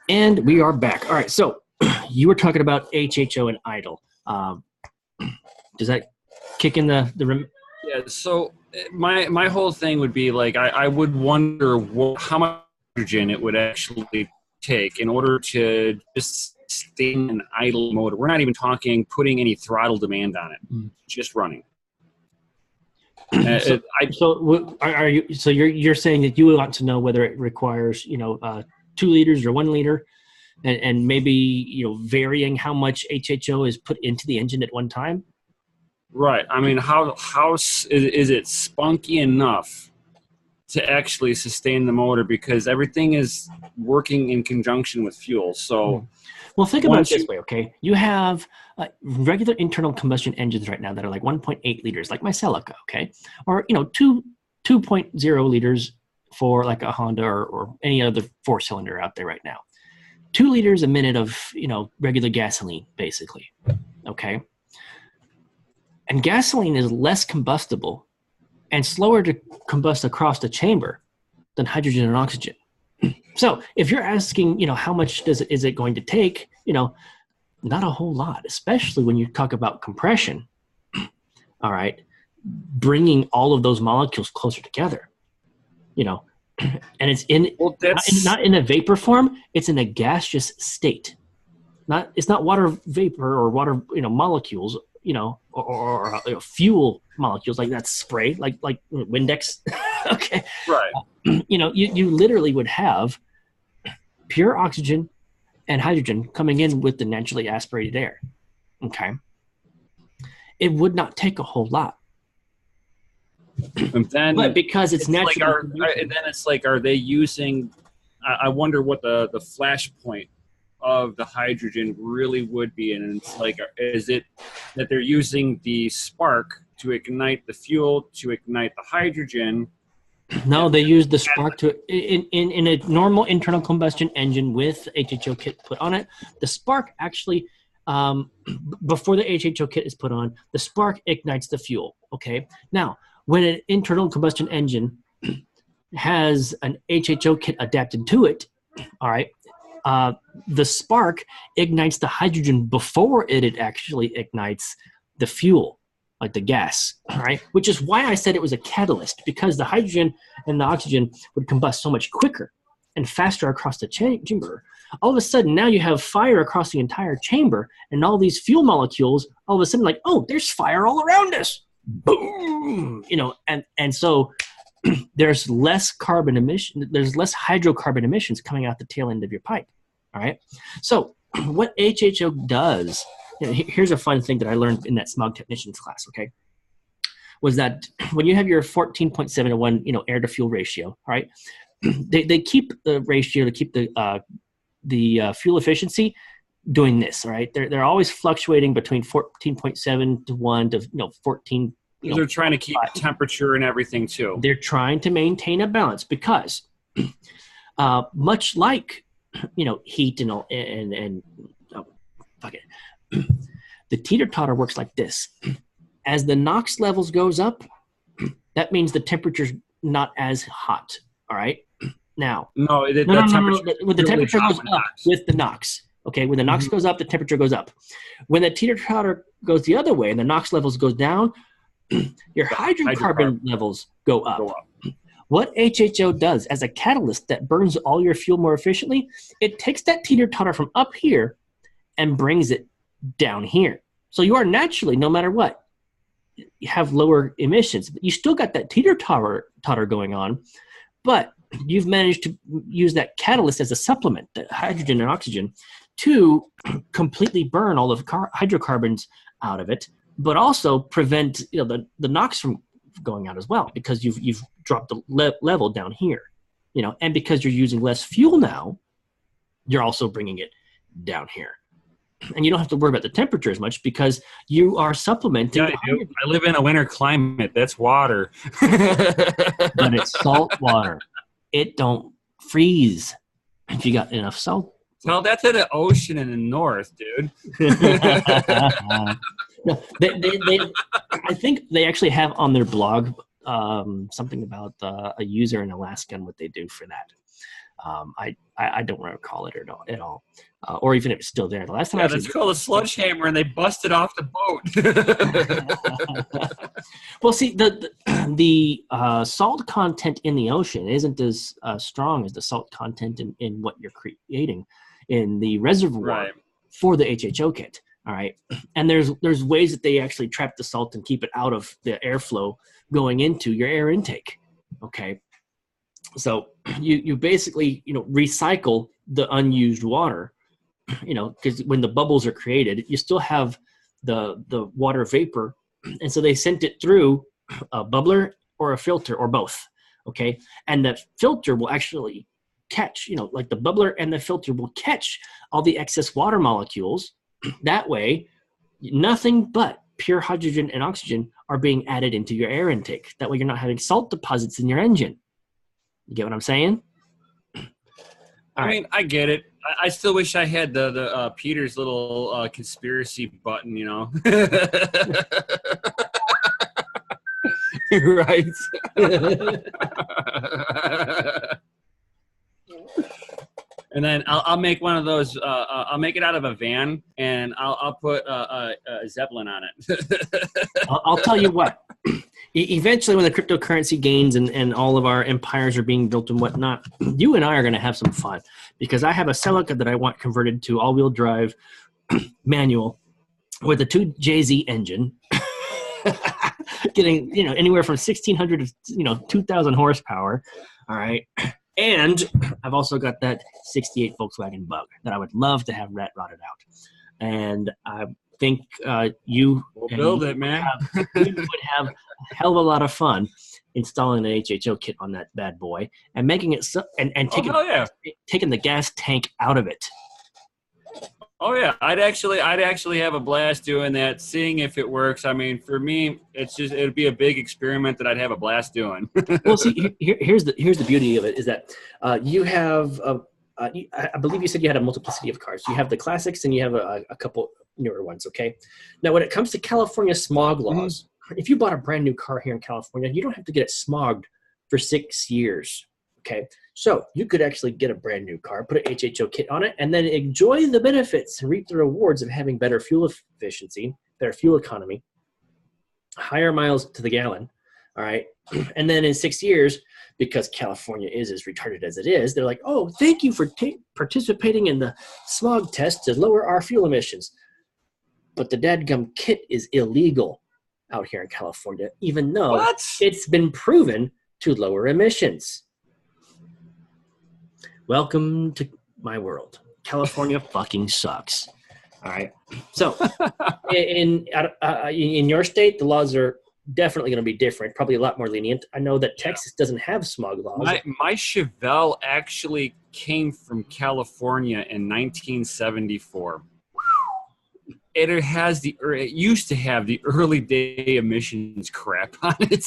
And we are back. All right, so you were talking about HHO and idle. Does that kick in the Yeah, so my whole thing would be like I would wonder how much hydrogen it would actually take in order to just stay in an idle motor. We're not even talking putting any throttle demand on it, just running. So you're saying that you want to know whether it requires 2 liters or 1 liter, and maybe varying how much HHO is put into the engine at one time. Right. I mean, how is it spunky enough to actually sustain the motor, because everything is working in conjunction with fuel. So, well, think about it this way, okay? You have regular internal combustion engines right now that are like 1.8 liters, like my Celica, okay? Or 2.0 liters for like a Honda or any other 4-cylinder out there right now. 2 liters a minute of regular gasoline, basically, okay? And gasoline is less combustible and slower to combust across the chamber than hydrogen and oxygen. So if you're asking, how much is it going to take, not a whole lot, especially when you talk about compression, all right, bringing all of those molecules closer together, and it's not in a vapor form, it's in a gaseous state. It's not water vapor or water, molecules, or fuel molecules like that spray, like Windex. Okay. Right. You literally would have pure oxygen and hydrogen coming in with the naturally aspirated air. Okay. It would not take a whole lot. And then, but because it's natural. Are they using, I wonder what the flash point of the hydrogen really would be, and it's like, is it that they're using the spark to ignite the fuel to ignite the hydrogen? No, they use the spark to in a normal internal combustion engine with HHO kit put on it. The spark actually, before the HHO kit is put on, the spark ignites the fuel. Okay, now when an internal combustion engine has an HHO kit adapted to it, all right. The spark ignites the hydrogen before it actually ignites the fuel, like the gas, all right? Which is why I said it was a catalyst, because the hydrogen and the oxygen would combust so much quicker and faster across the chamber. All of a sudden, now you have fire across the entire chamber, and all these fuel molecules, all of a sudden, like, oh, there's fire all around us. Boom! And so there's less carbon emission, there's less hydrocarbon emissions coming out the tail end of your pipe. All right. So what HHO does, here's a fun thing that I learned in that smog technicians class, okay, was that when you have your 14.7 to 1, air to fuel ratio, all right, they keep the ratio to keep the fuel efficiency doing this, all right? They're always fluctuating between 14.7 to 1 to 14. They're trying to keep temperature and everything too. They're trying to maintain a balance because much like heat and oh, fuck it. The teeter-totter works like this. As the NOx levels goes up, that means the temperature's not as hot. All right. Now, the temperature goes up with the NOx. Okay, when the NOx goes up, the temperature goes up. When the teeter-totter goes the other way and the NOx levels goes down, your hydrocarbon levels go up. What HHO does as a catalyst that burns all your fuel more efficiently, it takes that teeter-totter from up here and brings it down here. So you are naturally, no matter what, you have lower emissions. But you still got that teeter-totter going on, but you've managed to use that catalyst as a supplement, the hydrogen and oxygen, to completely burn all of the hydrocarbons out of it, but also prevent the NOx from going out as well, because you've dropped the level down here, and because you're using less fuel now, you're also bringing it down here. And you don't have to worry about the temperature as much because you are supplementing. Yeah, I live in a winter climate. That's water. But it's salt water. It don't freeze if you got enough salt. Well, that's in the ocean in the north, dude. No, I think they actually have on their blog something about a user in Alaska and what they do for that. I don't recall it at all, or even if it's still there. The last time Yeah, that's called a sledgehammer, and they busted off the boat. Well, see, the salt content in the ocean isn't as strong as the salt content in what you're creating in the reservoir for the HHO kit. All right, and there's ways that they actually trap the salt and keep it out of the airflow going into your air intake. Okay, so you basically recycle the unused water, because when the bubbles are created, you still have the water vapor, and so they sent it through a bubbler or a filter or both. Okay, and the filter will actually catch, like the bubbler and the filter will catch all the excess water molecules. That way, nothing but pure hydrogen and oxygen are being added into your air intake. That way you're not having salt deposits in your engine. You get what I'm saying? I mean, I get it. I still wish I had the Peter's little conspiracy button, Right. And then I'll make one of those. I'll make it out of a van, and I'll put a Zeppelin on it. I'll tell you what. Eventually, when the cryptocurrency gains and all of our empires are being built and whatnot, you and I are going to have some fun, because I have a Celica that I want converted to all-wheel drive manual with a 2JZ engine, getting anywhere from 1,600 to 2,000 horsepower. All right. And I've also got that 68 Volkswagen Bug that I would love to have rat rotted out. And I think you will build it, man. You would have a hell of a lot of fun installing the HHO kit on that bad boy and making it and taking the gas tank out of it. Oh yeah, I'd actually have a blast doing that, seeing if it works. I mean, for me, it'd be a big experiment that I'd have a blast doing. Well, see, here's the beauty of it is that you have I believe you said you had a multiplicity of cars. You have the classics and you have a couple newer ones. Okay, now when it comes to California smog laws, if you bought a brand new car here in California, you don't have to get it smogged for 6 years. Okay, so you could actually get a brand new car, put an HHO kit on it, and then enjoy the benefits and reap the rewards of having better fuel efficiency, better fuel economy, higher miles to the gallon. All right, and then in 6 years, because California is as retarded as it is, they're like, "Oh, thank you for participating in the smog test to lower our fuel emissions." But the dadgum kit is illegal out here in California, even though it's been proven to lower emissions. Welcome to my world. California fucking sucks. All right. So in your state, the laws are definitely going to be different, probably a lot more lenient. I know that Texas doesn't have smog laws. My Chevelle actually came from California in 1974. It used to have the early day emissions crap on it.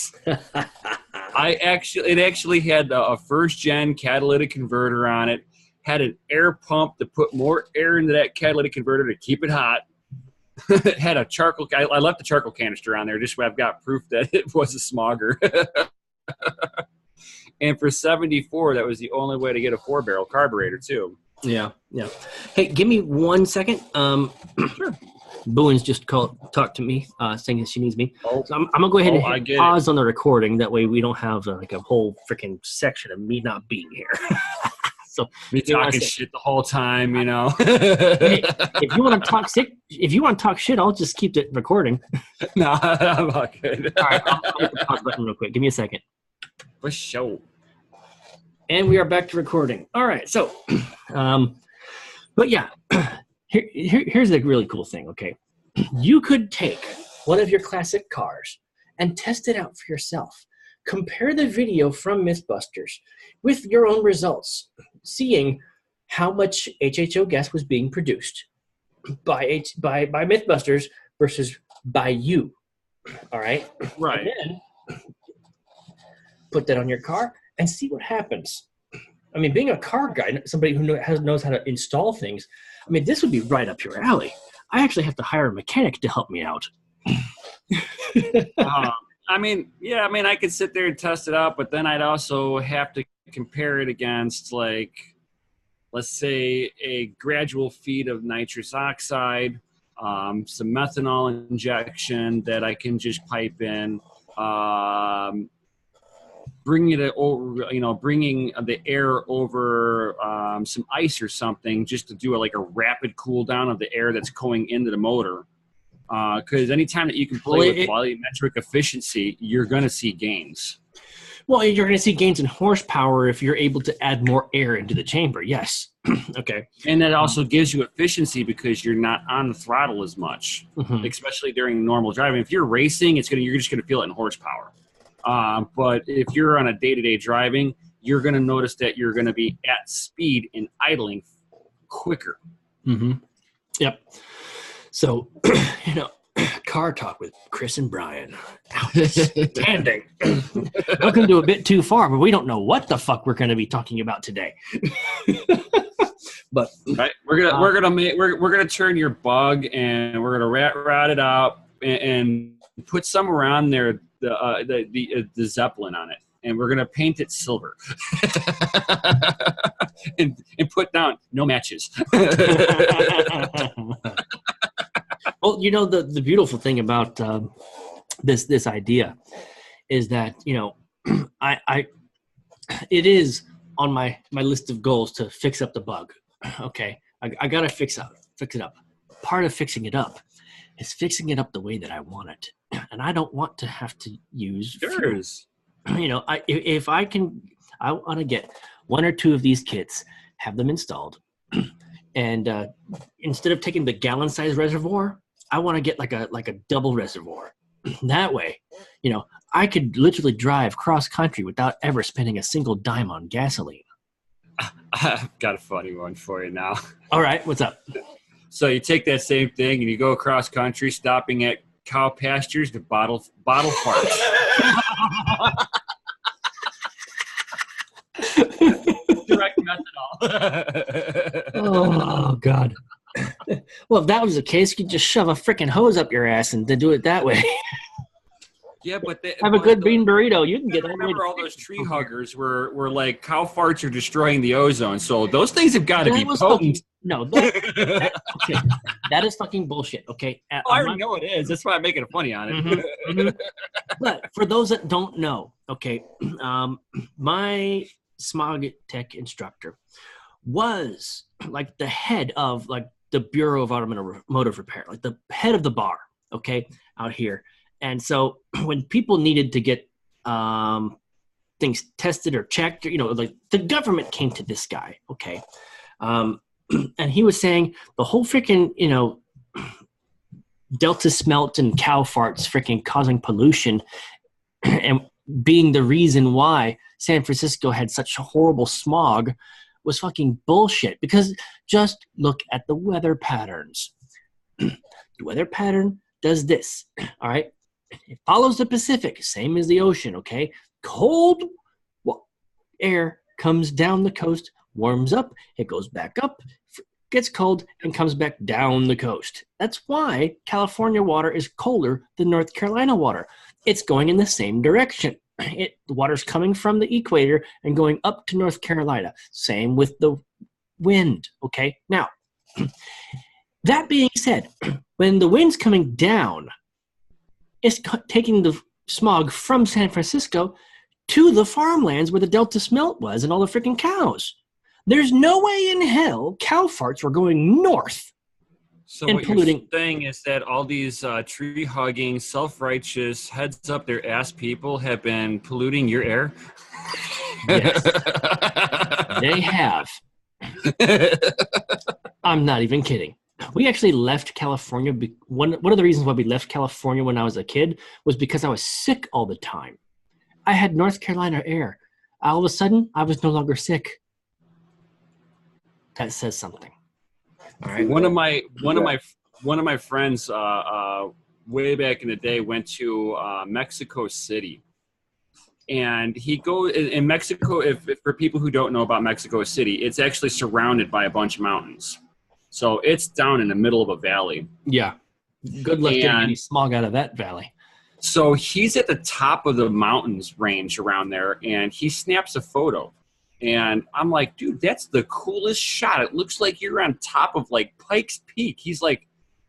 It actually had a first gen catalytic converter on it, had an air pump to put more air into that catalytic converter to keep it hot. It had a charcoal. I left the charcoal canister on there just so I've got proof that it was a smogger. And for 74, that was the only way to get a 4-barrel carburetor too. Yeah. Hey, give me 1 second. Sure. Boone's just talked to me, saying that she needs me. So I'm gonna go ahead and hit pause on the recording. That way we don't have like a whole freaking section of me not being here. So me talking shit the whole time, Hey, if you want to talk shit, I'll just keep it recording. No, I'm all good. All right, I'll hit the pause button real quick. Give me a second. For sure. And we are back to recording. All right, so, but yeah. Here's a really cool thing, okay? You could take one of your classic cars and test it out for yourself. Compare the video from Mythbusters with your own results, seeing how much HHO gas was being produced by Mythbusters versus by you, all right? Right. And then put that on your car and see what happens. I mean, being a car guy, somebody who knows how to install things, I mean, this would be right up your alley. I actually have to hire a mechanic to help me out. I could sit there and test it out, but then I'd also have to compare it against, like, let's say, a gradual feed of nitrous oxide, some methanol injection that I can just pipe in, bringing the air over some ice or something, just to do like a rapid cool down of the air that's going into the motor. Because anytime that you can play with volumetric efficiency, you're going to see gains. Well, you're going to see gains in horsepower if you're able to add more air into the chamber. Yes. Okay. And that also gives you efficiency because you're not on the throttle as much, especially during normal driving. If you're racing, you're just going to feel it in horsepower. But if you're on a day-to-day driving, you're going to notice that you're going to be at speed and idling quicker. Yep. So, car talk with Chris and Brian. Outstanding. Welcome to A Bit Too Far, but we don't know what the fuck we're going to be talking about today. But right, we're gonna turn your Bug and we're gonna rat it out and put somewhere on there the Zeppelin on it, and we're gonna paint it silver and put down no matches. Well, the beautiful thing about this idea is that it is on my list of goals to fix up the Bug. Okay, I gotta fix it up. Part of fixing it up is fixing it up the way that I want it, and I don't want to have to use fuels. If I can, I want to get one or two of these kits, have them installed, and instead of taking the gallon-sized reservoir, I want to get like a double reservoir. That way, I could literally drive cross-country without ever spending a single dime on gasoline. I've got a funny one for you now. All right, what's up? So you take that same thing and you go across country, stopping at cow pastures to bottle farts. Direct methanol. Oh, God. Well, if that was the case, you could just shove a freaking hose up your ass and then do it that way. Yeah, but have a good bean burrito. You can get. Remember all those tree huggers were like cow farts are destroying the ozone. So those things have got to be potent. Okay, that is fucking bullshit. Okay, I already know it is. That's why I'm making a funny on it. But for those that don't know, okay, my smog tech instructor was like the head of like the Bureau of Automotive Repair, like the head of the bar. Okay, out here. And so when people needed to get things tested or checked, like the government came to this guy, okay? And he was saying the whole freaking, Delta smelt and cow farts freaking causing pollution and being the reason why San Francisco had such horrible smog was fucking bullshit. Because just look at the weather patterns. The weather pattern does this, all right? It follows the Pacific, same as the ocean, okay? Cold air comes down the coast, warms up, it goes back up, gets cold, and comes back down the coast. That's why California water is colder than North Carolina water. It's going in the same direction. The water's coming from the equator and going up to North Carolina. Same with the wind, okay? Now, that being said, when the wind's coming down, it's taking the smog from San Francisco to the farmlands where the Delta smelt was and all the freaking cows. There's no way in hell cow farts were going north. So what you're saying is that all these tree-hugging, self-righteous, heads-up-their-ass people have been polluting your air? Yes. They have. I'm not even kidding. We actually left California. One of the reasons why we left California when I was a kid was because I was sick all the time. I had North Carolina air. All of a sudden, I was no longer sick. That says something. All right. One of my friends way back in the day went to Mexico City. And he goes in Mexico. If for people who don't know about Mexico City, it's actually surrounded by a bunch of mountains. So it's down in the middle of a valley. Yeah. Good luck getting any smog out of that valley. So he's at the top of the mountains range around there, and he snaps a photo. And I'm like, dude, that's the coolest shot. It looks like you're on top of like Pikes Peak. He's like,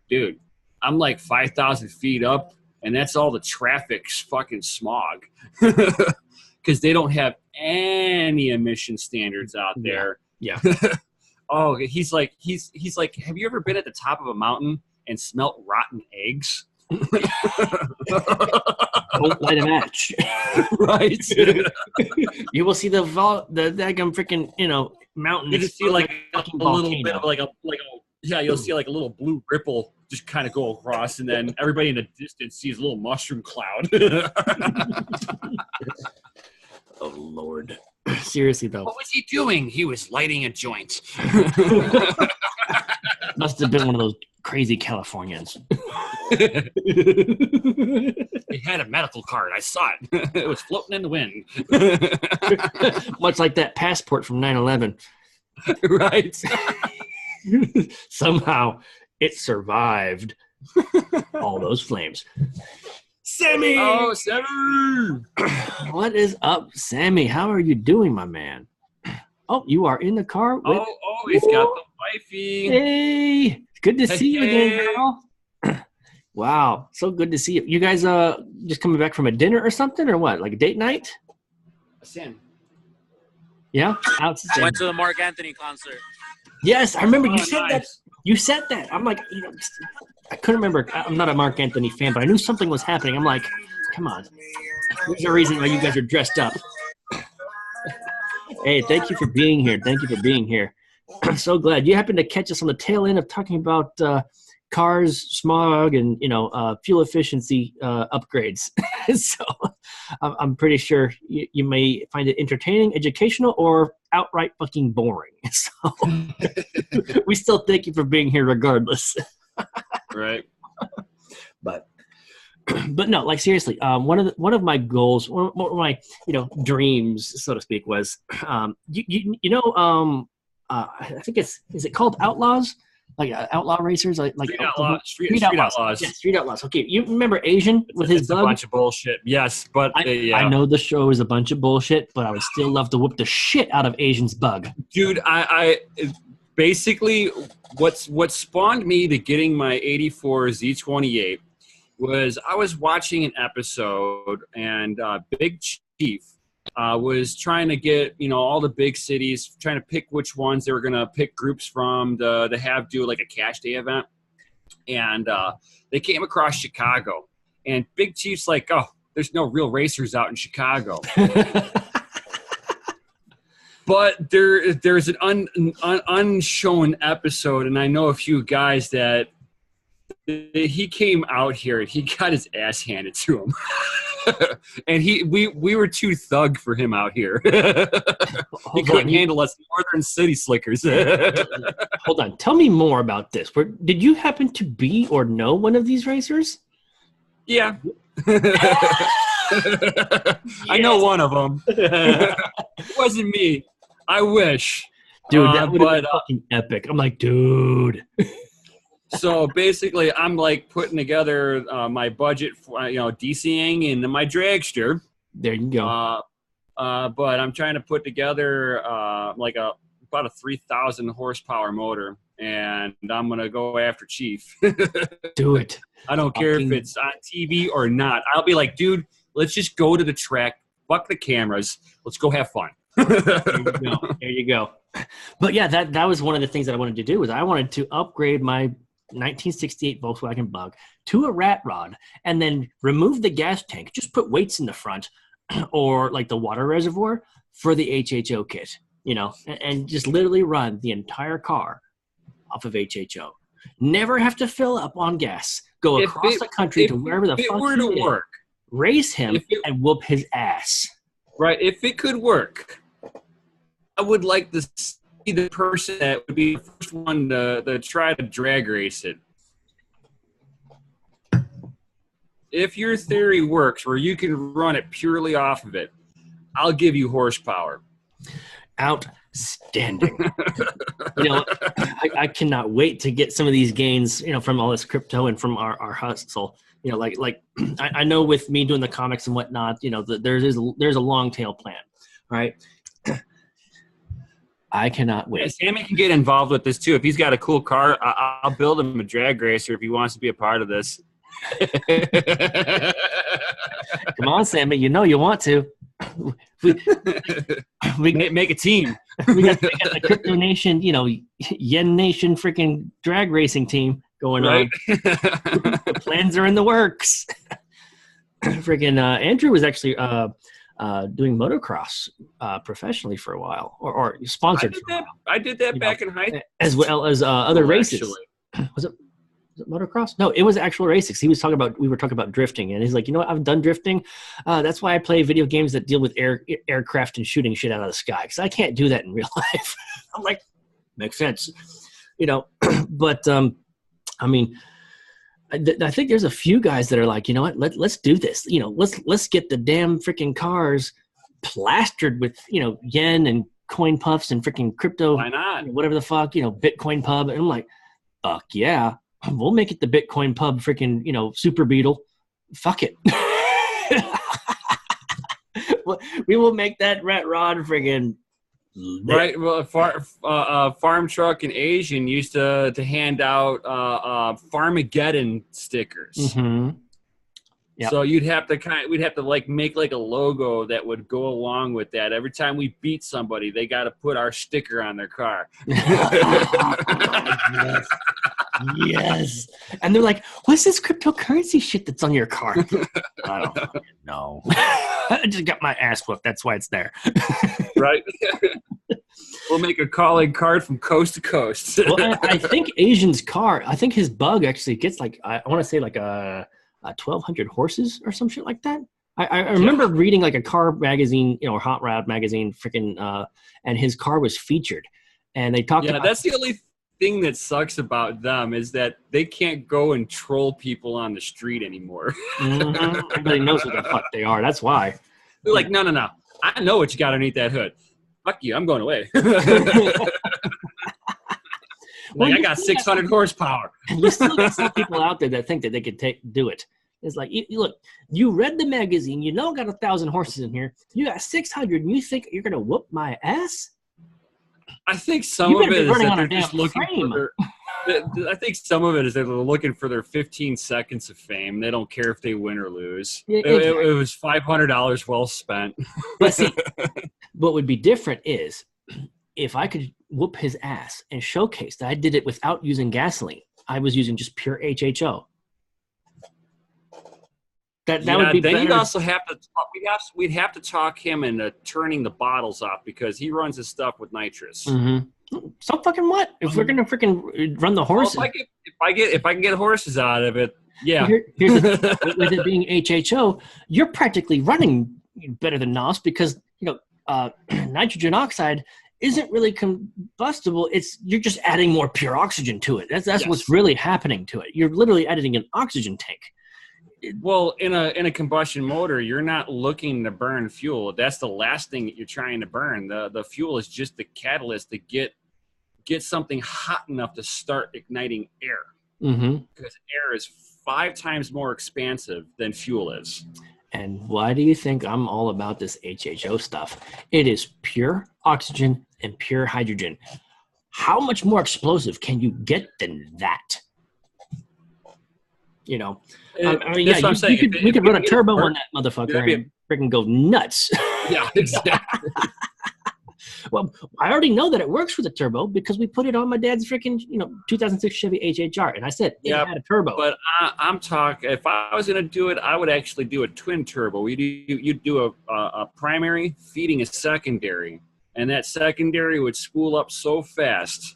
dude, I'm like 5,000 feet up, and that's all the traffic's fucking smog. Because they don't have any emission standards out there. Yeah. Oh, he's like, have you ever been at the top of a mountain and smelt rotten eggs? Don't light a match. Right. You will see the daggum freaking, mountain. You just see like a little bit of like a you'll see like a little blue ripple just kind of go across, and then everybody in the distance sees a little mushroom cloud. Oh Lord. Seriously though. What was he doing? He was lighting a joint. Must have been one of those crazy Californians. He had a medical card. I saw it. It was floating in the wind. Much like that passport from 9/11. Right. Somehow it survived all those flames. Sammy! Oh, Sammy! What is up, Sammy? How are you doing, my man? Oh, you are in the car with... Oh, he's got the wifey. Hey! Good to see you again, girl. Wow, so good to see you. You guys just coming back from a dinner or something, or what? Like a date night? Sam. Yeah? I went to the Mark Anthony concert. Yes, I remember you said nice. that. You said that. I'm like, I couldn't remember. I'm not a Mark Anthony fan, but I knew something was happening. I'm like, come on. There's a reason why you guys are dressed up. Hey, thank you for being here. Thank you for being here. I'm so glad. You happened to catch us on the tail end of talking about cars, smog, and fuel efficiency upgrades. So I'm pretty sure you may find it entertaining, educational, or outright fucking boring. So we still thank you for being here regardless. Right. But no, like seriously, one of my goals, one of my dreams, so to speak, was I think is it called Outlaws? Like outlaw racers, like Street Outlaws. Yeah, Street Outlaws. Okay, you remember Asian with his bug? A bunch of bullshit. Yes, but yeah. I know the show is a bunch of bullshit, but I would still love to whoop the shit out of Asian's bug. Dude, I basically what spawned me to getting my '84 Z28 was I was watching an episode, and Big Chief was trying to get all the big cities, trying to pick which ones they were going to pick groups from to do like a cash day event, and they came across Chicago, and Big Chief's like, oh, there's no real racers out in Chicago. But there's an unshown episode, and I know a few guys that he came out here and he got his ass handed to him. And we were too thug for him out here. He couldn't handle us northern city slickers. Hold on. Tell me more about this. Did you happen to be or know one of these racers? Yeah. I know one of them. It wasn't me. I wish. Dude, that would have been fucking epic. I'm like, dude. So basically, I'm like putting together my budget for DCing and my dragster. There you go. But I'm trying to put together about a 3,000 horsepower motor, and I'm gonna go after Chief. Do it. I don't care if it's on TV or not. I'll be like, dude, let's just go to the track. Fuck the cameras. Let's go have fun. There you go. But yeah, that was one of the things that I wanted to do. Was I wanted to upgrade my 1968 Volkswagen Bug to a rat rod and then remove the gas tank, just put weights in the front or like the water reservoir for the HHO kit, and just literally run the entire car off of HHO. Never have to fill up on gas. Go across the country to wherever the fuck were to work. Race him and whoop his ass. Right. If it could work, I would like to see the person that would be the first one to try to drag race it. If your theory works where you can run it purely off of it, I'll give you horsepower. Outstanding. I cannot wait to get some of these gains, from all this crypto and from our hustle. I know with me doing the comics and whatnot, there's a long tail plan, right? I cannot Yeah, wait. Sammy can get involved with this too. If he's got a cool car, I'll build him a drag racer if he wants to be a part of this. Come on, Sammy. You know you want to. We Make a team. we got the Crypto Nation, Yen Nation freaking drag racing team going on. The plans are in the works. Freaking Andrew was actually doing motocross professionally for a while, or sponsored. I did that back in high school, as well as other races. Was it motocross? No, it was actual races. We were talking about drifting, and he's like, you know what? I've done drifting. That's why I play video games that deal with aircraft and shooting shit out of the sky, because I can't do that in real life. I'm like, makes sense, But I mean, I think there's a few guys that are like, you know what? Let's do this. Let's get the damn freaking cars plastered with yen and coin puffs and freaking crypto. Why not? Whatever the fuck, Bitcoin pub. And I'm like, fuck yeah. We'll make it the Bitcoin pub freaking, Super Beetle. Fuck it. We will make that rat rod friggin' right. Well, farm truck in Asian used to hand out Farmageddon stickers. Mm-hmm. Yep. So we'd have to make like a logo that would go along with that. Every time we beat somebody, they got to put our sticker on their car. Yes. Yes. And they're like, what's this cryptocurrency shit that's on your car? I don't know. I just got my ass whooped. That's why it's there. Right. We'll make a calling card from coast to coast. Well, I think Asian's car, I think his bug actually gets I want to say like a 1,200 horses or some shit like that. I remember reading like a car magazine, or Hot Rod magazine, freaking, and his car was featured. And they talked about... that's the only thing that sucks about them is that they can't go and troll people on the street anymore. Mm-hmm. Everybody knows who the fuck they are. That's why. They're like, no. I know what you got underneath that hood. Fuck you. I'm going away. I got 600 horsepower. You still got some people out there that think that they could do it. It's like, look, you read the magazine. You know, got 1,000 horses in here. You got 600, and you think you're gonna whoop my ass? I think some of it is that they're just looking for I think some of it is that they're looking for their 15 seconds of fame. They don't care if they win or lose. It was $500 well spent. But see, what would be different is if I could whoop his ass and showcase that I did it without using gasoline. I was using just pure HHO. That would be then better. You'd also have to we'd have to talk him into turning the bottles off because he runs his stuff with nitrous. Mm-hmm. So fucking what? If we're gonna freaking run the horses, well, if I can get horses out of it, yeah. Here's the, with it being HHO, you're practically running better than NOS because nitrogen oxide isn't really combustible. You're just adding more pure oxygen to it. That's what's really happening to it. You're literally adding an oxygen tank. Well, in a combustion motor, you're not looking to burn fuel. That's the last thing that you're trying to burn. The fuel is just the catalyst to get something hot enough to start igniting air. Mm-hmm. Because air is 5 times more expansive than fuel is. And why do you think I'm all about this HHO stuff? It is pure oxygen and pure hydrogen. How much more explosive can you get than that? We could run a turbo on that motherfucker and freaking go nuts. Yeah, exactly. Well, I already know that it works with a turbo because we put it on my dad's freaking 2006 Chevy HHR, and I said it had a turbo. But I'm talking. If I was going to do it, I would actually do a twin turbo. You'd do a primary feeding a secondary, and that secondary would spool up so fast,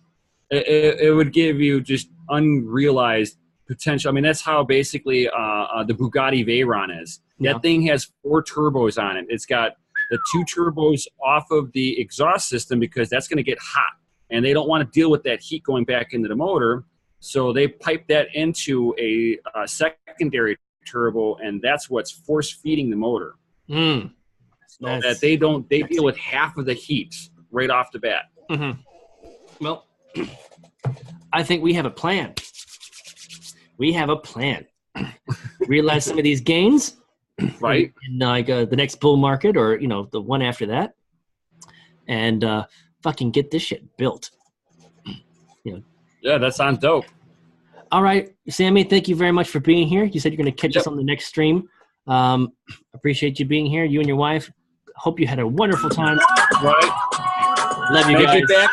it would give you just unrealized potential. I mean, that's how basically the Bugatti Veyron is. That thing has 4 turbos on it. It's got the 2 turbos off of the exhaust system because that's going to get hot, and they don't want to deal with that heat going back into the motor. So they pipe that into a secondary turbo, and that's what's force feeding the motor. So that they deal with half of the heat right off the bat. Mm-hmm. Well, I think we have a plan. Realize some of these gains, right? In the next bull market, or the one after that, and fucking get this shit built. Yeah, that sounds dope. All right, Sammy, thank you very much for being here. You said you're going to catch us on the next stream. Appreciate you being here, you and your wife. Hope you had a wonderful time. Right. Love you guys. Make it back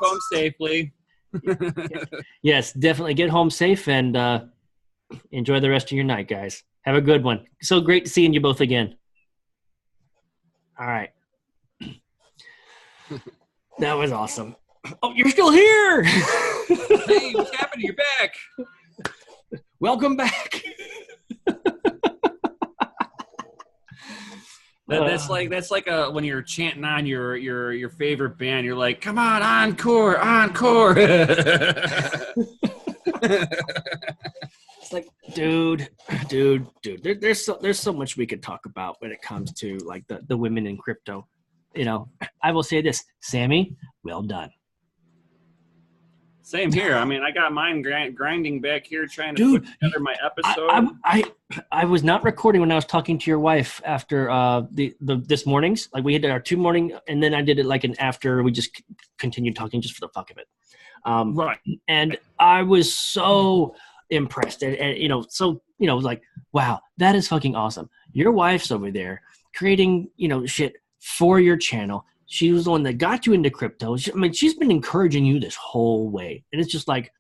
home safely. Yes, definitely get home safe and enjoy the rest of your night, guys. Have a good one. So great seeing you both again. All right. That was awesome. Oh, you're still here. Hey, what's happening? You're back. Welcome back. That's like when you're chanting on your favorite band. You're like, come on, encore, encore. It's like, dude. There's so much we could talk about when it comes to like the women in crypto. I will say this, Sammy, well done. Same here. I mean, I got mine grinding back here trying to put together my episode. I was not recording when I was talking to your wife after this morning's. Like we had our 2 morning, and then I did it like an after. We just continued talking just for the fuck of it. Right. And I was so impressed, and like, wow, that is fucking awesome. Your wife's over there creating shit for your channel. She was the one that got you into crypto. She's been encouraging you this whole way. And it's just like,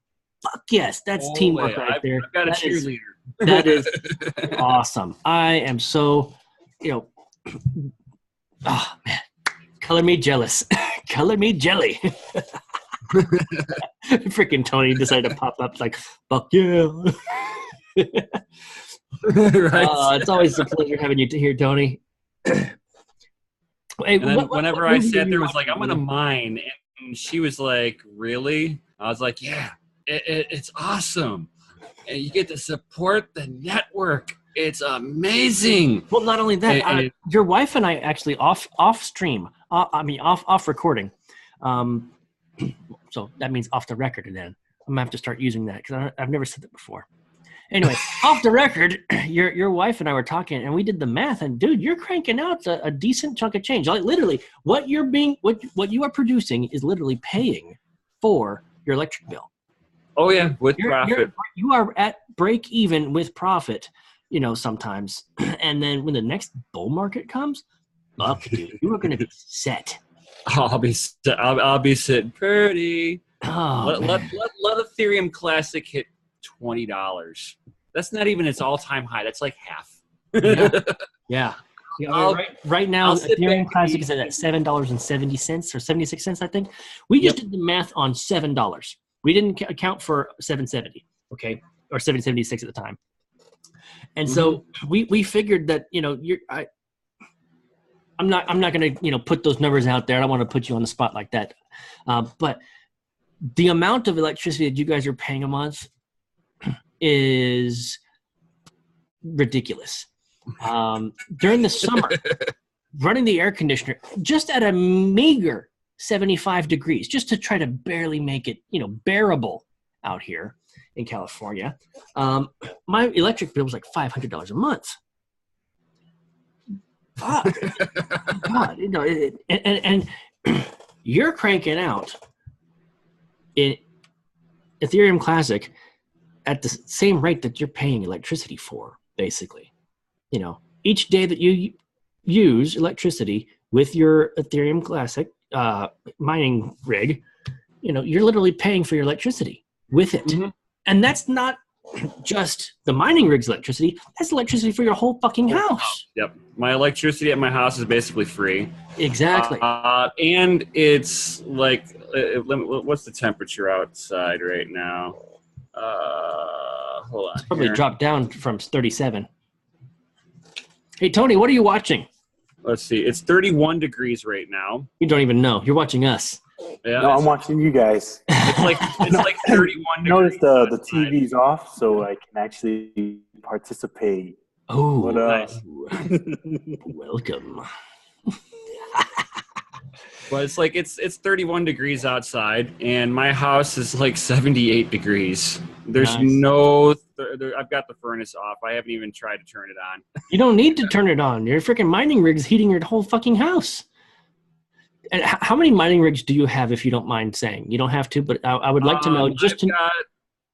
fuck yes, that's teamwork right there. I've got a cheerleader. That is awesome. I am so, oh, man. Color me jealous. Color me jelly. Freaking Tony decided to pop up like, fuck yeah. Right. It's always a pleasure having you here, Tony. Hey, and then whenever I sat there, was like, I'm gonna mine, and she was like, "Really?" I was like, "Yeah, it's awesome, and you get to support the network. It's amazing." Well, not only that, your wife and I actually off stream. Off recording. So that means off the record. Then I'm gonna have to start using that because I've never said that before. Anyway, off the record, your wife and I were talking, and we did the math. And dude, you're cranking out a decent chunk of change. Like literally, what you are producing is literally paying for your electric bill. Oh yeah, with profit. You are at break even with profit. Sometimes, and then when the next bull market comes, fuck, dude, you are going to be set. I'll be sitting pretty. Oh, let Ethereum Classic hit $20. That's not even its all-time high. That's like half. Yeah. Right now, Ethereum Classic is at $7.70 or 76 cents, I think. We just did the math on $7. We didn't account for $7.70, okay, or $7.76 at the time. And so we figured that I'm not going to put those numbers out there. I don't want to put you on the spot like that. But the amount of electricity that you guys are paying a month is ridiculous. During the summer, running the air conditioner just at a meager 75 degrees, just to try to barely make it, bearable out here in California. My electric bill was like $500 a month. God, and you're cranking out in Ethereum Classic at the same rate that you're paying electricity for, basically. Each day that you use electricity with your Ethereum Classic mining rig, you're literally paying for your electricity with it. Mm-hmm. And that's not just the mining rig's electricity. That's electricity for your whole fucking house. Yep. My electricity at my house is basically free. Exactly. And it's like, what's the temperature outside right now? Hold on. It's probably dropped down from 37. Hey, Tony, what are you watching? Let's see. It's 31 degrees right now. You don't even know. You're watching us. Yeah, no, I'm watching you guys. It's like 31 degrees. Notice the TV's off, so I can actually participate. Oh, what nice. Welcome. But it's like it's 31 degrees outside, and my house is like 78 degrees. There's nice. I've got the furnace off. I haven't even tried to turn it on. You don't need to turn it on. Your freaking mining rig is heating your whole fucking house. And how many mining rigs do you have, if you don't mind saying? You don't have to, but I would like to know.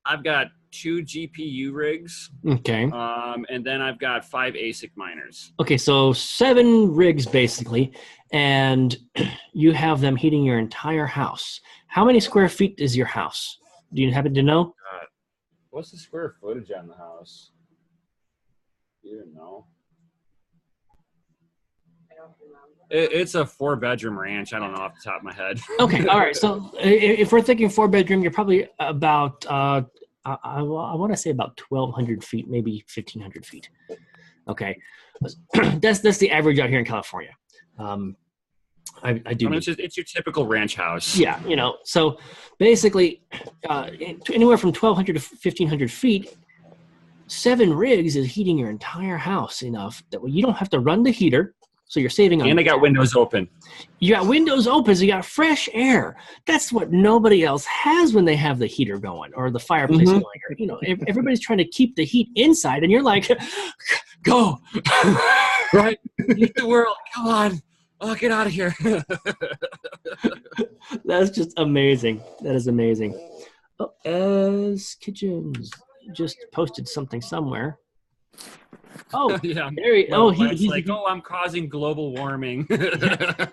I've got 2 GPU rigs. Okay. And then I've got 5 ASIC miners. Okay, so 7 rigs basically, and you have them heating your entire house. How many square feet is your house? Do you happen to know? What's the square footage on the house? You don't know. It's a 4-bedroom ranch. I don't know off the top of my head. Okay, all right. So if we're thinking 4-bedroom, you're probably about I want to say about 1,200 feet, maybe 1,500 feet. Okay, that's the average out here in California. I do. I mean, it's your typical ranch house. Yeah, So basically, anywhere from 1,200 to 1,500 feet, 7 rigs is heating your entire house enough that you don't have to run the heater. So you're saving on. And I got windows open. You got windows open, so you got fresh air. That's what nobody else has when they have the heater going or the fireplace going. Or, everybody's trying to keep the heat inside, and you're like, go. Right? Heat the world. Come on. Oh, get out of here. That's just amazing. That is amazing. Oh, as Kitchens just posted something somewhere. Oh, yeah. He's like, I'm causing global warming.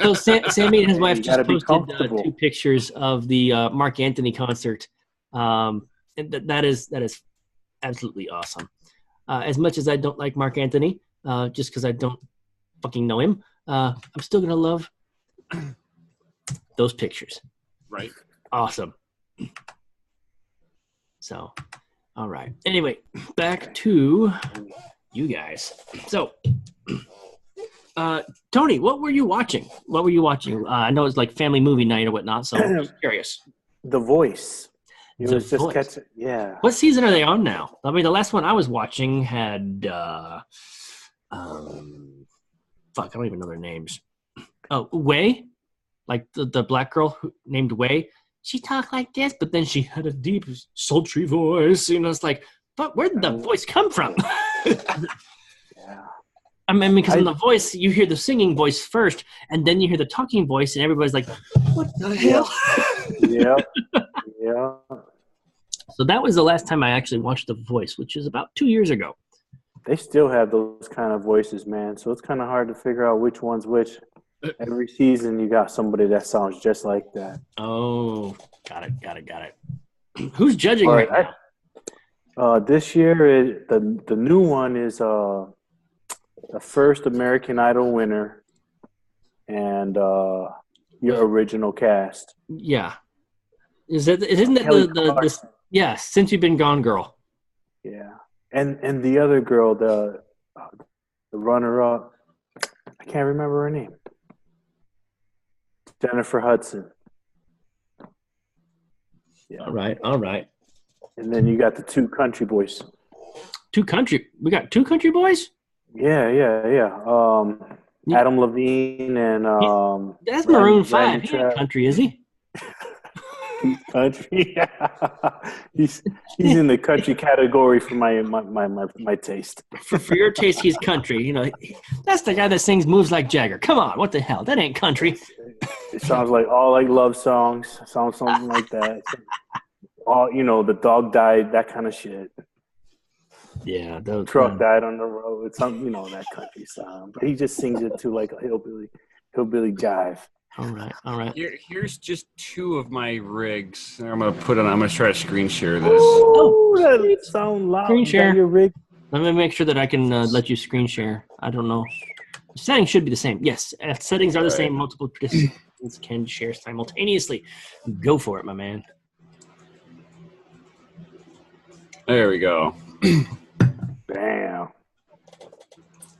So Sammy and his wife just posted 2 pictures of the Mark Anthony concert, and that is absolutely awesome. As much as I don't like Mark Anthony, just because I don't fucking know him, I'm still gonna love those pictures. Right. Awesome. So, all right. Anyway, back to you guys. So, Tony, what were you watching? I know it's like family movie night or whatnot, so I'm just curious. The Voice. Yeah. What season are they on now? I mean, the last one I was watching had, fuck, I don't even know their names. Oh, Wei, like the black girl named Wei. She talked like this, but then she had a deep, sultry voice. It's like, but where did the voice come from? Yeah. I mean, because in the voice, you hear the singing voice first, and then you hear the talking voice, and everybody's like, what the hell? Yeah. So that was the last time I actually watched The Voice, which is about 2 years ago. They still have those kind of voices, man. So it's kind of hard to figure out which one's which. Every season, you got somebody that sounds just like that. Oh, got it. Who's judging right now? This year, the new one is the first American Idol winner and your original cast. Yeah. Isn't that the Since You've Been Gone girl? Yeah. And the other girl, the runner-up, I can't remember her name. Jennifer Hudson. Yeah. All right. And then you got the 2 country boys. We got 2 country boys? Yeah. Adam Levine and that's Maroon 5. He ain't country, is he? He's country. he's in the country category for my taste. For your taste, he's country. That's the guy that sings "Moves Like Jagger." Come on, what the hell? That ain't country. It sounds like all like love songs. Sounds something like that. All the dog died, that kind of shit. Yeah, truck died on the road. Something that country song. But he just sings it to like a hillbilly jive. All right. Here's just 2 of my rigs. I'm gonna try to screen share this. Oh, that sound loud. Screen share. Your rig? Let me make sure that I can let you screen share. I don't know. The settings should be the same. Yes, settings are the same. Multiple participants can share simultaneously. Go for it, my man. There we go. Damn.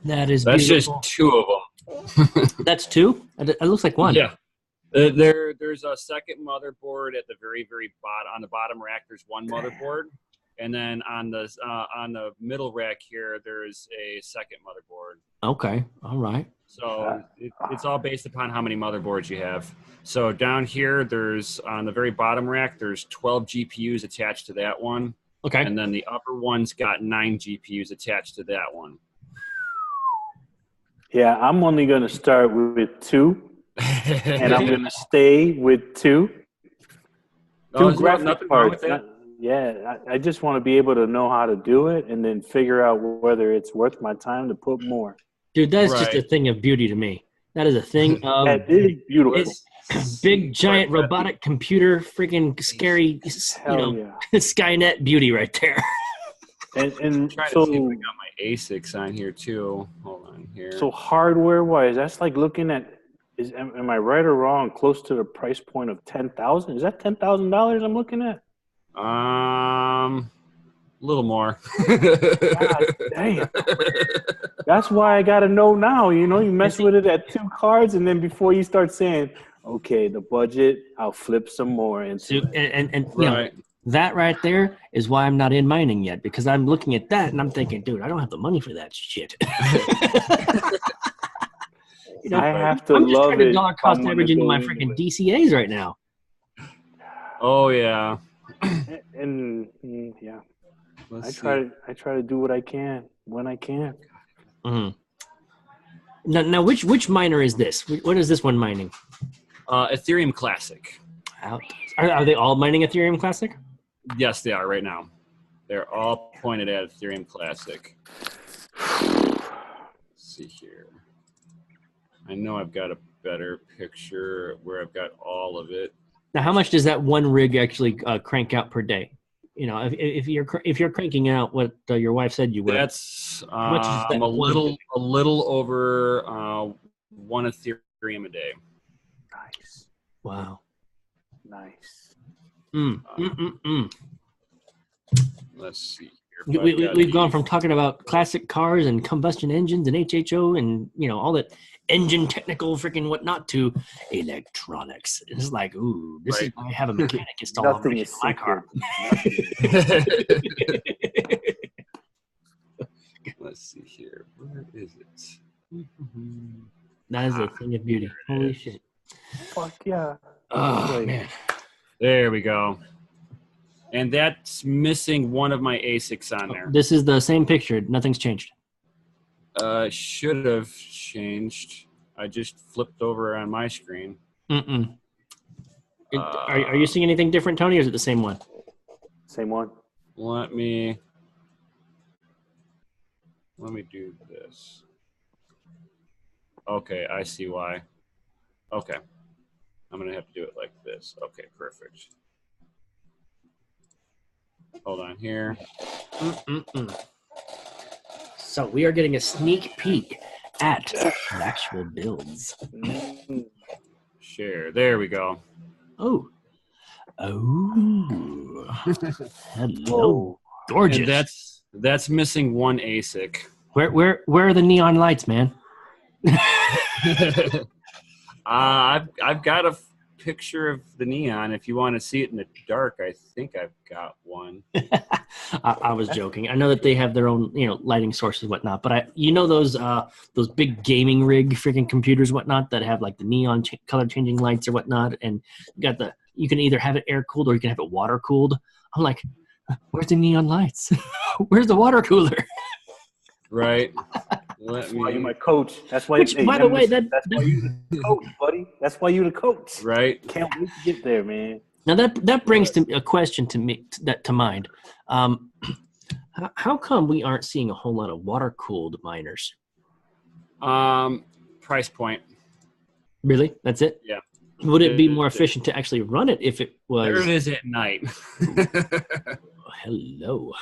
That's beautiful. Just 2 of them. That's 2? It looks like 1. Yeah. There's a second motherboard at the very, very bottom. On the bottom rack, there's 1 motherboard. And then on the middle rack here, there's a second motherboard. Okay. All right. So it's all based upon how many motherboards you have. So down here, there's on the very bottom rack, there's 12 GPUs attached to that one. Okay. And then the upper one's got 9 GPUs attached to that one. Yeah, I'm only going to start with 2 and I'm gonna stay with two graphic nothing wrong with cards. that. I just want to be able to know how to do it and then figure out whether it's worth my time to put more. Dude, that's just a thing of beauty to me. That is a thing of That is beautiful. It's big, giant, robotic computer, freaking scary, Skynet beauty right there. And I'm trying to see if I got my ASICs on here too. Hold on here. So hardware-wise, that's like looking at. Am I right or wrong? Close to the price point of $10,000. Is that $10,000 I'm looking at? A little more. God damn. That's why I gotta know now. You mess with it at 2 cards, and then before you start saying, "Okay, the budget, I'll flip some more." And right. That right there is why I'm not in mining yet, because I'm looking at that and I'm thinking, dude, I don't have the money for that shit. I have to I'm just love trying to it. dollar cost average into my freaking DCAs right now. Oh yeah. And yeah. I try to do what I can when I can. Mm-hmm. Now, which miner is this? What is this one mining? Ethereum Classic. Are they all mining Ethereum Classic? Yes, they are right now. They're all pointed at Ethereum Classic. Let's see here. I know I've got a better picture where I've got all of it. Now, how much does that one rig actually crank out per day? If you're cranking out what your wife said you were, that's a little over 1 Ethereum a day. Nice. Wow. Nice. Let's see here. We've gone from talking about classic cars and combustion engines and HHO and all that engine technical freaking whatnot to electronics. It's like, ooh, this is why I have a mechanic install my car. Let's see here. Where is it? That is a thing of beauty. Holy shit. Fuck yeah. Oh, man. There we go. And that's missing one of my ASICs on there. This is the same picture. Nothing's changed. Should have changed. I just flipped over on my screen. Are you seeing anything different, Tony, or is it the same one? Same one. Let me do this. Okay, I see why. Okay. I'm going to have to do it like this. Okay, perfect. Hold on here. So we are getting a sneak peek at actual builds. Share. There we go. Oh. Hello. Gorgeous. And that's missing one ASIC. Where are the neon lights, man? I've got a picture of the neon. If you want to see it in the dark, I think I've got one. I was joking. I know that they have their own, lighting sources and whatnot, but those big gaming rig freaking computers and whatnot that have like the neon color changing lights or whatnot, and you can either have it air cooled or you can have it water cooled. I'm like, where's the neon lights? Where's the water cooler? Right. That's why you're my coach. That's why. By the way, that's why you're the coach, buddy. That's why you're the coach. Right. Can't wait to get there, man. Now that brings a question to mind. How come we aren't seeing a whole lot of water cooled miners? Price point. Really? That's it? Yeah. Would it be more efficient to actually run it if it was? There it is at night. Hello.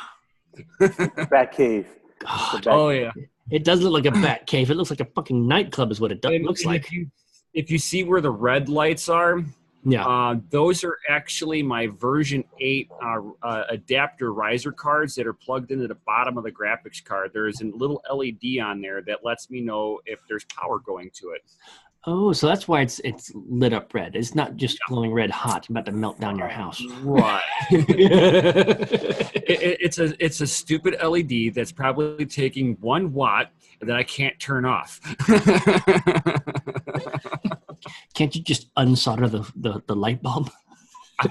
Bat cave. God. Oh yeah. It does look like a bat cave. It looks like a fucking nightclub is what it looks like. If you see where the red lights are, those are actually my version 8 adapter riser cards that are plugged into the bottom of the graphics card. There's a little LED on there that lets me know if there's power going to it. Oh, so that's why it's lit up red. It's not just glowing red hot, about to melt down your house. Right. It's a stupid LED that's probably taking 1 watt that I can't turn off. Can't you just unsolder the light bulb?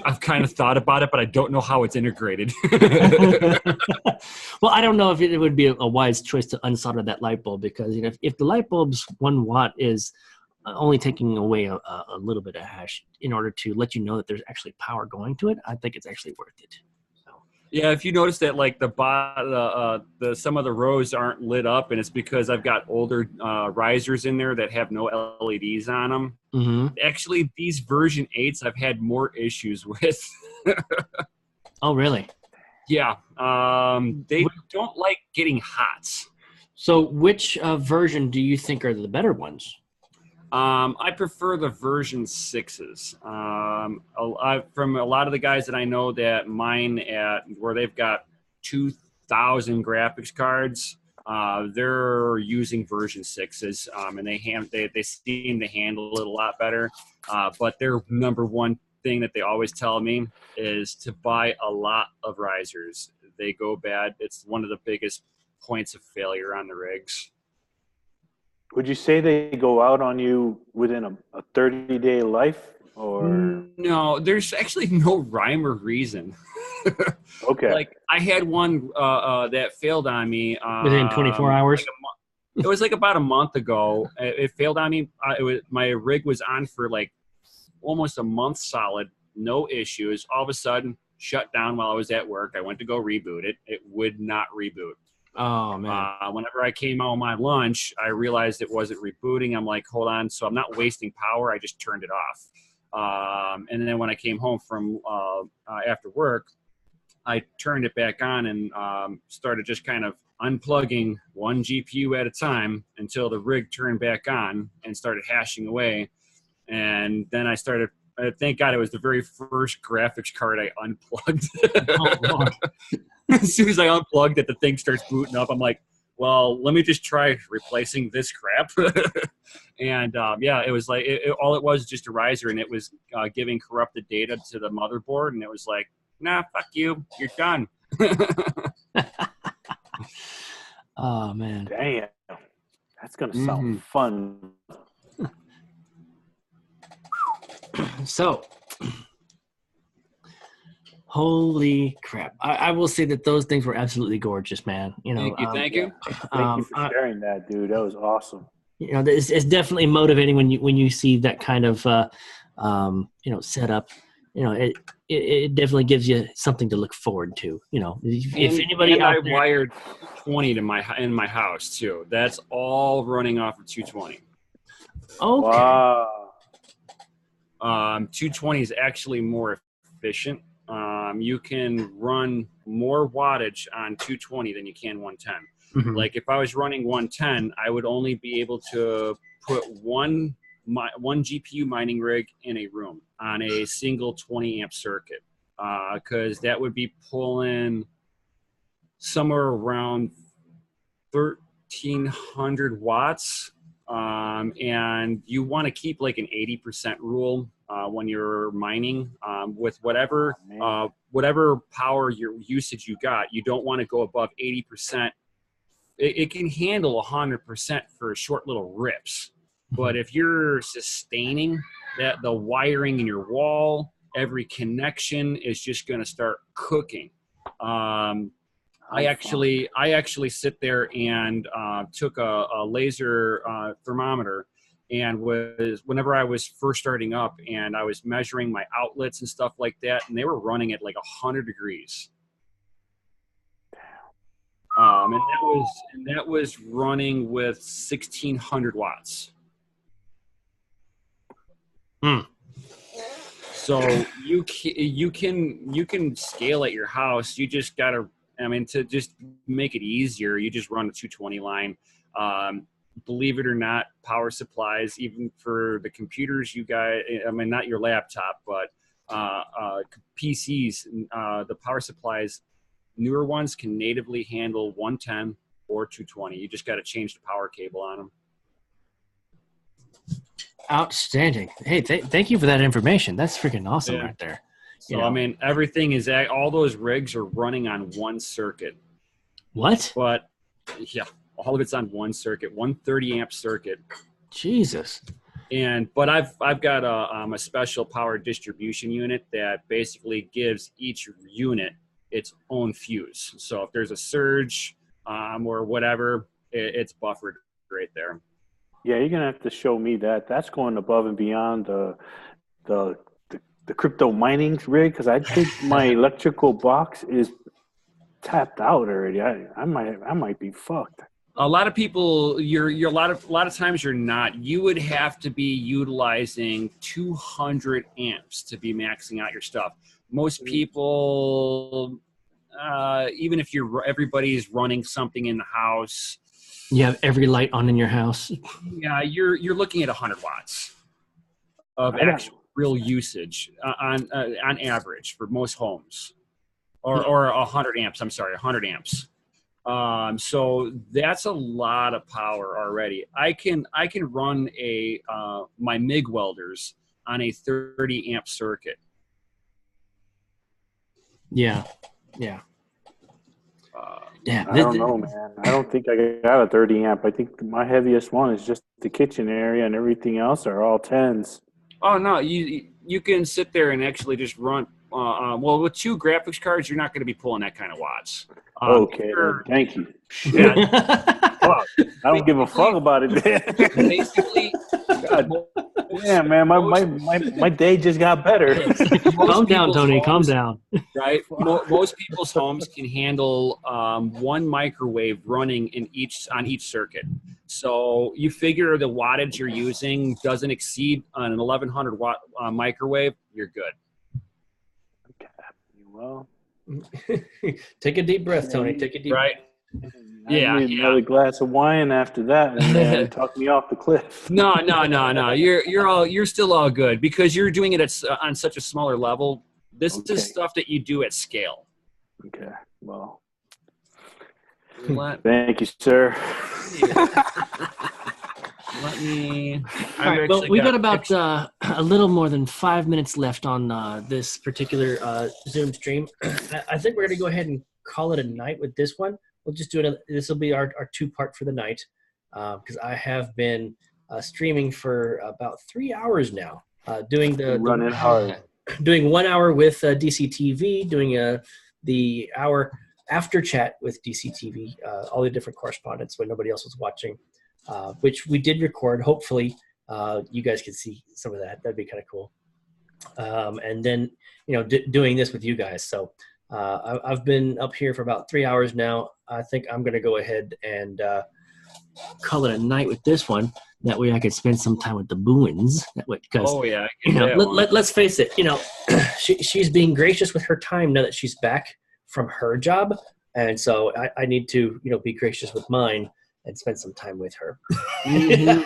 I've kind of thought about it, but I don't know how it's integrated. Well, I don't know if it would be a wise choice to unsolder that light bulb because if the light bulb's 1 watt is only taking away a little bit of hash in order to let you know that there's actually power going to it, I think it's actually worth it. So. Yeah, if you notice that like the some of the rows aren't lit up, and it's because I've got older risers in there that have no LEDs on them. Mm-hmm. Actually, these version 8s I've had more issues with. Oh, really? Yeah, they don't like getting hot. So which version do you think are the better ones? I prefer the version 6s. From a lot of the guys that I know that mine at where they've got 2,000 graphics cards, they're using version 6s, and they seem to handle it a lot better. But their number one thing that they always tell me is to buy a lot of risers. They go bad. It's one of the biggest points of failure on the rigs. Would you say they go out on you within a 30-day life? Or No, there's actually no rhyme or reason. okay, Like I had one that failed on me Within 24 hours? It was like about a month ago. It failed on me. My rig was on for like almost a month solid, no issues. All of a sudden, shut down while I was at work. I went to go reboot it. It would not reboot. Oh, man. Whenever I came out on my lunch, I realized it wasn't rebooting. I'm like, hold on. So I'm not wasting power. I just turned it off. And then when I came home from after work, I turned it back on and started just kind of unplugging one GPU at a time until the rig turned back on and started hashing away. And then I started, thank God it was the very first graphics card I unplugged. Oh, Lord. As soon as I unplugged it, the thing starts booting up. I'm like, well, let me just try replacing this crap. And yeah, it was like, all it was just a riser, and it was giving corrupted data to the motherboard. And it was like, nah, fuck you. You're done. Oh, man. damn, that's gonna sound fun. So, holy crap. I will say that those things were absolutely gorgeous, man. You know, Thank you. Thank you for sharing that, dude. That was awesome. You know, it's definitely motivating when you see that kind of you know, setup. You know, it definitely gives you something to look forward to. You know, if anybody out I there, wired 20 to in my house too. That's all running off of 220. okay, Wow. 220 is actually more efficient. You can run more wattage on 220 than you can 110. Mhm. Like if I was running 110, I would only be able to put one GPU mining rig in a room on a single 20 amp circuit, because that would be pulling somewhere around 1,300 watts. And you want to keep like an 80% rule when you're mining with whatever power your usage you got. You don't want to go above 80%. It can handle 100% for short little rips. But if you're sustaining that, the wiring in your wall, every connection is just going to start cooking. I actually sit there and took a laser thermometer, and whenever I was first starting up, and I was measuring my outlets and stuff like that, and they were running at like 100 degrees. And that was running with 1,600 watts. So you can scale at your house. You just gotta, I mean, to just make it easier, you just run a 220 line. Believe it or not, power supplies, even for the computers you guys, I mean, not your laptop, but PCs, the power supplies, newer ones can natively handle 110 or 220. You just got to change the power cable on them. outstanding. Hey, thank you for that information. That's freaking awesome right there. So, I mean, everything is, all those rigs are running on one circuit. What? But, yeah, all of it's on one circuit, 130 amp circuit. Jesus. But I've got a special power distribution unit that basically gives each unit its own fuse. So if there's a surge or whatever, it's buffered right there. Yeah, you're gonna have to show me that. That's going above and beyond the the crypto mining rig, because I think my electrical box is tapped out already. I might be fucked. A lot of people, you're a lot of times you're not. You would have to be utilizing 200 amps to be maxing out your stuff. Most people, even if everybody's running something in the house, You have every light on in your house. yeah, you're looking at 100 watts of actual real usage on average for most homes, or 100 amps. I'm sorry, 100 amps. So that's a lot of power already. I can run my MIG welders on a 30 amp circuit. Yeah. I don't know, man. I don't think I got a 30 amp. I think my heaviest one is just the kitchen area, and everything else are all 10s. Oh no, you can sit there and actually just run. Well, with 2 graphics cards, you're not going to be pulling that kind of watts. Okay, thank you. Yeah. Fuck. I don't give a fuck about it. Basically, God, yeah, man, my day just got better. Calm down, Tony. Calm down. Right? Most people's homes can handle 1 microwave running on each circuit. So you figure the wattage you're using doesn't exceed an 1100 watt microwave, you're good. Okay. Well, Take a deep breath, Tony. Take a deep right. I need another glass of wine after that, and then talk me off the cliff. No. You're still all good because you're doing it on such a smaller level. This is stuff that you do at scale. Okay. Well, Let thank you, sir. me. All right, well, we got about a little more than 5 minutes left on this particular Zoom stream. I think we're going to go ahead and call it a night with this one. We'll just do it. This will be our 2-part for the night because I have been streaming for about 3 hours now, doing running hard. Doing 1 hour with DCTV, doing the hour after chat with DCTV, all the different correspondents when nobody else was watching. Which we did record. Hopefully, you guys can see some of that. That'd be kind of cool. And then, doing this with you guys. So I've been up here for about 3 hours now. I think I'm going to go ahead and call it a night with this one. That way I could spend some time with the Booins. Because, let's face it, she's being gracious with her time now that she's back from her job. And so I need to, be gracious with mine and spend some time with her. Mm-hmm.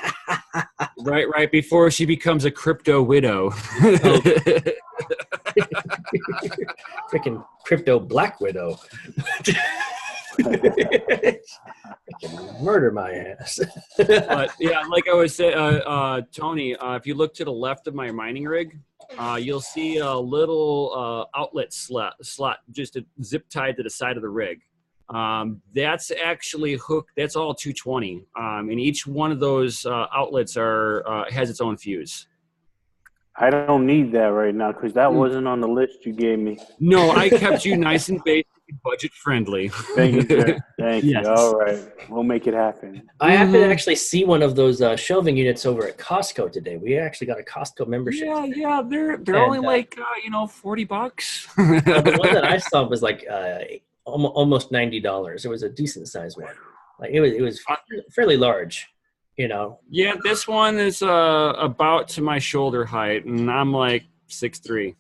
Right before she becomes a crypto widow. Freaking crypto black widow. Murder my ass. But yeah, like I was saying, Tony, if you look to the left of my mining rig, you'll see a little outlet slot, just a zip tied to the side of the rig. That's actually hooked. That's all 220. And each one of those outlets has its own fuse. I don't need that right now because that wasn't on the list you gave me. No, I kept you nice and basic and budget friendly. Thank you, sir. Thank you. All right. We'll make it happen. I happened to actually see one of those shelving units over at Costco today. We actually got a Costco membership. Yeah. They're only like, $40. The one that I saw was like almost $90. It was a decent sized one. Like it was fairly large, Yeah, this one is about to my shoulder height, and I'm like 6'3".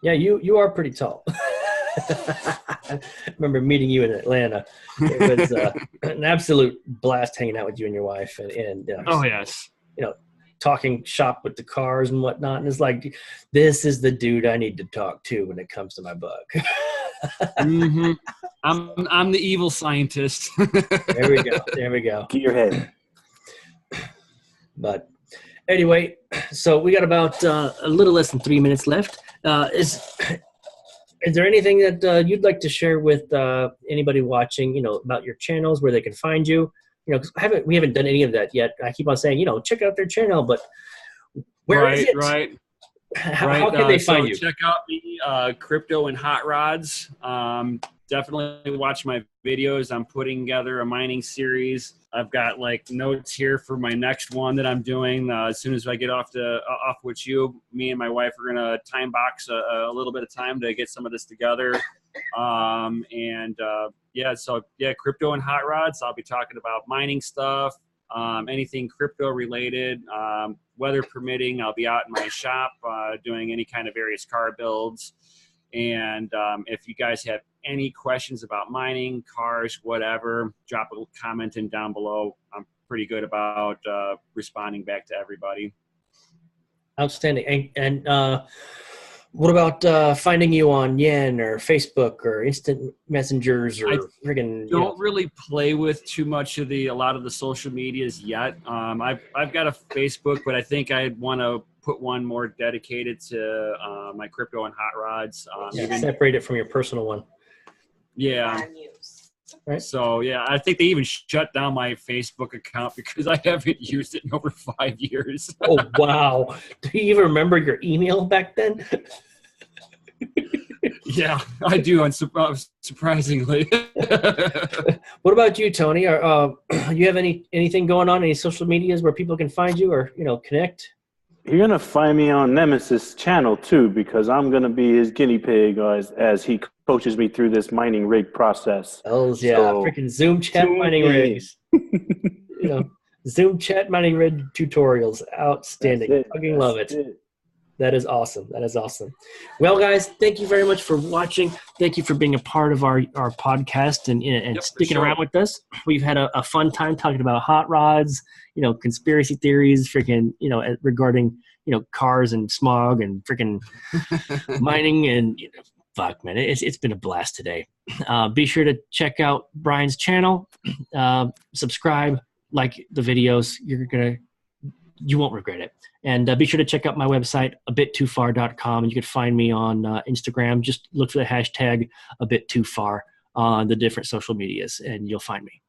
Yeah, you are pretty tall. I remember meeting you in Atlanta. It was an absolute blast hanging out with you and your wife, and oh yes, talking shop with the cars and whatnot. And it's like, this is the dude I need to talk to when it comes to my bug. Mm-hmm. I'm the evil scientist. There we go. Get your head. But anyway, so we got about a little less than 3 minutes left. Is there anything that you'd like to share with anybody watching, about your channels, where they can find you? 'Cause we haven't done any of that yet. I keep on saying, check out their channel, but where is it? Right. How can they find you? Check out me, Crypto and Hot Rods. Definitely watch my videos. I'm putting together a mining series. I've got like notes here for my next one that I'm doing. As soon as I get off with you, me and my wife are gonna time box a little bit of time to get some of this together. Crypto and hot rods. I'll be talking about mining stuff, anything crypto related, weather permitting. I'll be out in my shop doing any kind of various car builds. And if you guys have any questions about mining, cars, whatever, drop a comment in down below. I'm pretty good about responding back to everybody. Outstanding. And what about finding you on Yen or Facebook or instant messengers or friggin'? Don't really play with too much of a lot of the social medias yet. I've got a Facebook, but I think I'd want to put one more dedicated to my crypto and hot rods. Separate it from your personal one. Yeah. Right. So yeah, I think they even shut down my Facebook account because I haven't used it in over 5 years. Oh wow! Do you even remember your email back then? Yeah, I do. Surprisingly. What about you, Tony? You have anything going on? Any social medias where people can find you or connect? You're going to find me on Nemesis channel too, because I'm going to be his guinea pig as he coaches me through this mining rig process. Oh, yeah. So, freaking Zoom chat mining rigs. Zoom chat mining rig tutorials. Outstanding. Fucking love it. That is awesome. That is awesome. Well, guys, thank you very much for watching. Thank you for being a part of our podcast and sticking around with us. We've had a fun time talking about hot rods, conspiracy theories, freaking, regarding, cars and smog and freaking mining and fuck, man. It's been a blast today. Be sure to check out Brian's channel. Subscribe, like the videos. You won't regret it. And be sure to check out my website, ABitTooFar.com. And you can find me on Instagram. Just look for the hashtag ABitTooFar on the different social medias, and you'll find me.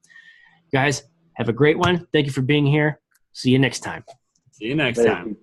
Guys, have a great one. Thank you for being here. See you next time. See you next time.